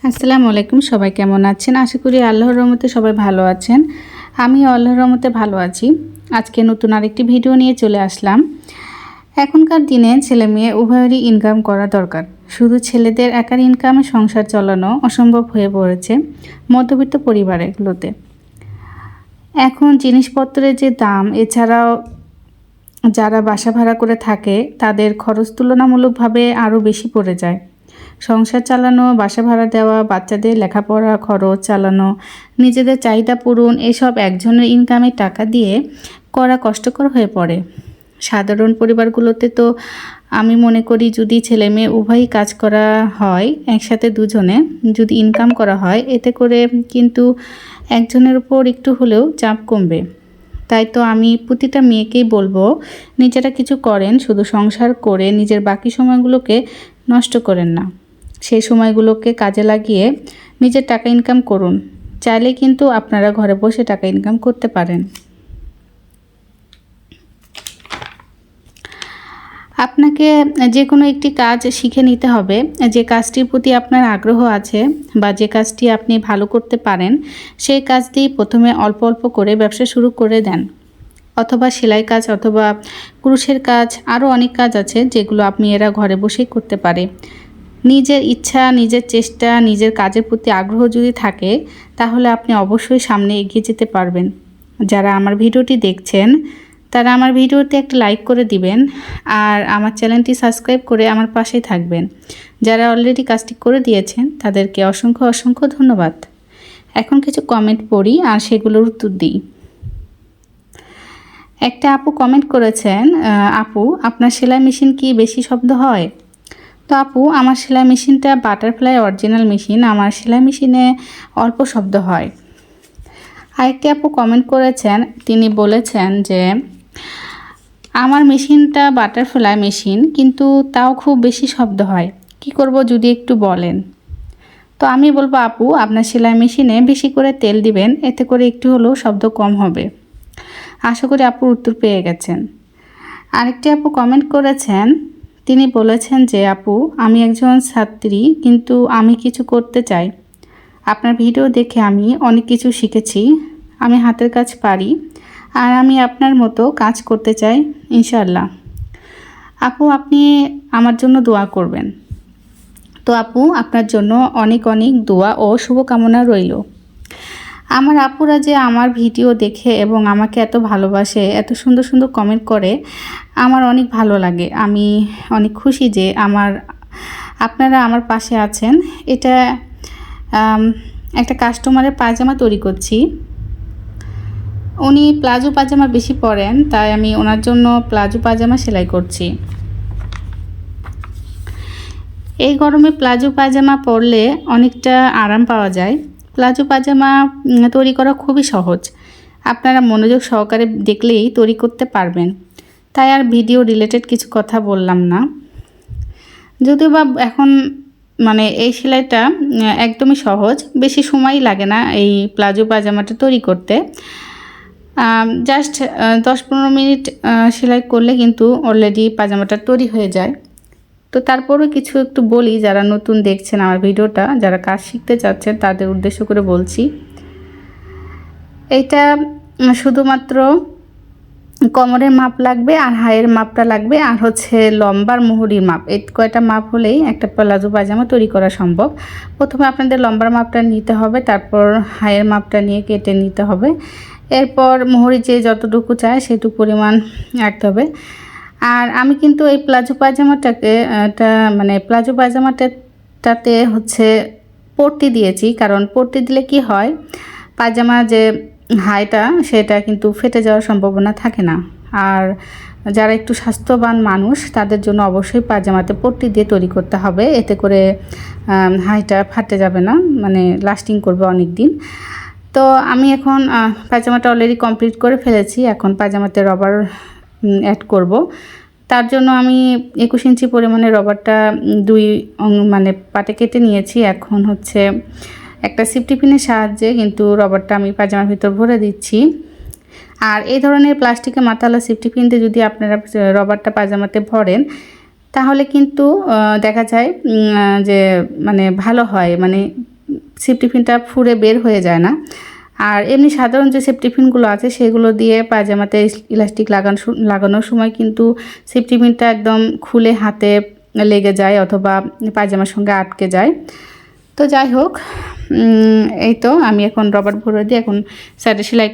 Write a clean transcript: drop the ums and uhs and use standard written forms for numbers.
আসসালামু আলাইকুম। সবাই কেমন আছেন? আশা করি আল্লাহর রহমতে সবাই ভালো আছেন। আমি আল্লাহর রহমতে ভালো আছি। আজকে নতুন আরেকটি ভিডিও নিয়ে চলে আসলাম। এখনকার দিনে ছেলে মেয়ে উভয়েরই ইনকাম করা দরকার। শুধু ছেলেদের একার ইনকামে সংসার চালানো অসম্ভব হয়ে পড়েছে মধ্যবিত্ত পরিবারগুলোতে। এখন জিনিসপত্রের যে দাম, এছাড়াও যারা বাসা ভাড়া করে থাকে তাদের খরচ তুলনামূলকভাবে আরও বেশি পড়ে যায়। সংসার চালানো, বাসা ভাড়া দেওয়া, বাচ্চাদের লেখাপড়া খরচ চালানো, নিজেদের চাহিদা পূরণ, এসব একজনের ইনকামের টাকা দিয়ে করা কষ্টকর হয়ে পড়ে। সাধারণ পরিবারগুলোতে তো আমি মনে করি যদি ছেলে মেয়ে উভয়ই কাজ করা হয়, একসাথে দুজনে যদি ইনকাম করা হয়, এতে করে কিন্তু একজনের উপর একটু হলেও চাপ কমবে। তাই তো আমি প্রতিটা মেয়েকেই বলবো, নিজেরা কিছু করেন, শুধু সংসার করে নিজের বাকি সময়গুলোকে নষ্ট করেন না। সেই সময়গুলোকে কাজে লাগিয়ে নিজের টাকা ইনকাম করুন। চাইলে কিন্তু আপনারা ঘরে বসে টাকা ইনকাম করতে পারেন। আপনাকে যে কোনো একটি কাজ শিখে নিতে হবে। যে কাজটির প্রতি আপনার আগ্রহ আছে বা যে কাজটি আপনি ভালো করতে পারেন, সেই কাজটি প্রথমে অল্প অল্প করে ব্যবসা শুরু করে দেন। অথবা সেলাই কাজ, অথবা ক্রুশের কাজ, আরও অনেক কাজ আছে যেগুলো আপনি এরা ঘরে বসেই করতে পারে। নিজের ইচ্ছা, নিজের চেষ্টা, নিজের কাজের প্রতি আগ্রহ যদি থাকে, তাহলে আপনি অবশ্যই সামনে এগিয়ে যেতে পারবেন। যারা আমার ভিডিওটি দেখছেন তারা আমার ভিডিওতে একটা লাইক করে দিবেন আর আমার চ্যানেলটি সাবস্ক্রাইব করে আমার পাশেই থাকবেন। যারা অলরেডি কাজটি করে দিয়েছেন তাদেরকে অসংখ্য অসংখ্য ধন্যবাদ। এখন কিছু কমেন্ট পড়ি আর সেগুলোর উত্তর দিই। একটা আপু কমেন্ট করেছেন, আপু আপনার সেলাই মেশিন কি বেশি শব্দ হয়? তো আপু, আমার সেলাই মেশিনটা বাটারফ্লাই অরিজিনাল মেশিন, আমার সেলাই মেশিনে অল্প শব্দ হয়। আরেকটি আপু কমেন্ট করেছেন, তিনি বলেছেন যে আমার মেশিনটা বাটারফ্লাই মেশিন, কিন্তু তাও খুব বেশি শব্দ হয়, কি করব যদি একটু বলেন। তো আমি বলবো আপু, আপনার সেলাই মেশিনে বেশি করে তেল দিবেন, এতে করে একটু হলেও শব্দ কম হবে। আশা করি আপুর উত্তর পেয়ে গেছেন। আরেকটি আপু কমেন্ট করেছেন, তিনি বলেছেন যে আপু, আমি একজন ছাত্রী, কিন্তু আমি কিছু করতে চাই। আপনার ভিডিও দেখে আমি অনেক কিছু শিখেছি। আমি হাতের কাজ পারি আর আমি আপনার মতো কাজ করতে চাই ইনশাআল্লাহ। আপু, আপনি আমার জন্য দোয়া করবেন। তো আপু, আপনার জন্য অনেক অনেক দোয়া ও শুভকামনা রইল। আমার আপুরা যে আমার ভিডিও দেখে এবং আমাকে এত ভালোবাসে, এত সুন্দর সুন্দর কমেন্ট করে, আমার অনেক ভালো লাগে। আমি অনেক খুশি যে আপনারা আমার পাশে আছেন। এটা একটা কাস্টমারের পায়জামা তৈরি করছি। উনি প্লাজো পায়জামা বেশি পরেন, তাই আমি ওনার জন্য প্লাজো পায়জামা সেলাই করছি। এই গরমে প্লাজো পায়জামা পরলে অনেকটা আরাম পাওয়া যায়। প্লাজো পায়জামা তৈরি করা খুবই সহজ, আপনারা মনোযোগ সহকারে দেখলেই তৈরি করতে পারবেন। তাই আর ভিডিও রিলেটেড কিছু কথা বললাম না। যদিও বা এখন এই সেলাইটা একদমই সহজ, বেশি সময় লাগে না এই প্লাজো পায়জামাটা তৈরি করতে। জাস্ট 10-15 মিনিট সেলাই করলে কিন্তু অলরেডি পায়জামাটা তৈরি হয়ে যায়। তো তারপরও কিছু একটু বলি, যারা নতুন দেখছেন আমার ভিডিওটা, যারা কাজ শিখতে চাচ্ছেন তাদের উদ্দেশ্য করে বলছি। এইটা শুধুমাত্র কোমরের মাপ লাগবে, আর হাইয়ের মাপটা লাগবে, আর হচ্ছে লম্বার মুহুরির মাপ। এই কয়টা মাপ হলেই একটা প্লাজো পায়জামা তৈরি করা সম্ভব। প্রথমে আপনাদের লম্বার মাপটা নিতে হবে, তারপর হাইয়ের মাপটা নিয়ে কেটে নিতে হবে। এরপর মুহুরি যে যতটুকু চায় সেটুকু পরিমাণ রাখতে হবে। আর আমি কিন্তু এই প্লাজো পায়জামাটাকে প্লাজো পায়জামাটাতে হচ্ছে পট্টি দিয়েছি, কারণ পট্টি দিলে কি হয়, পায়জামা যে হাইটা সেটা কিন্তু ফেটে যাওয়ার সম্ভাবনা থাকে না। আর যারা একটু স্বাস্থ্যবান মানুষ তাদের জন্য অবশ্যই পায়জামাতে পট্টি দিয়ে তৈরি করতে হবে, এতে করে হাইটা ফাটে যাবে না, লাস্টিং করবে অনেক দিন। তো আমি এখন পায়জামাটা অলরেডি কমপ্লিট করে ফেলেছি। এখন পায়জামাতে রবার অ্যাড করব। তার জন্য আমি 21 ইঞ্চি পরিমাণে রবারটা পাটে কেটে নিয়েছি। এখন হচ্ছে একটা সিফটি পিনের সাহায্যে কিন্তু রবারটা আমি পায়জামার ভিতর ভরে দিচ্ছি। আর এই ধরনের প্লাস্টিকের মাথাওয়ালা সিফটি পিন দিয়ে যদি আপনারা রবারটা পায়জামাতে ভরেন, তাহলে কিন্তু দেখা যায় যে ভালো হয়, সেফটি পিনটা ফুঁড়ে বের হয়ে যায় না। আর এমনি সাধারণ যে সেফটি পিনগুলো আছে সেগুলো দিয়ে পায়জামাতে ইলাস্টিক লাগানোর সময় কিন্তু সেফটি পিনটা একদম খুলে হাতে লেগে যায় অথবা পায়জামার সঙ্গে আটকে যায়। তো যাই হোক, এই তো আমি এখন রবার ভরে দিয়ে এখন সাইডে সেলাই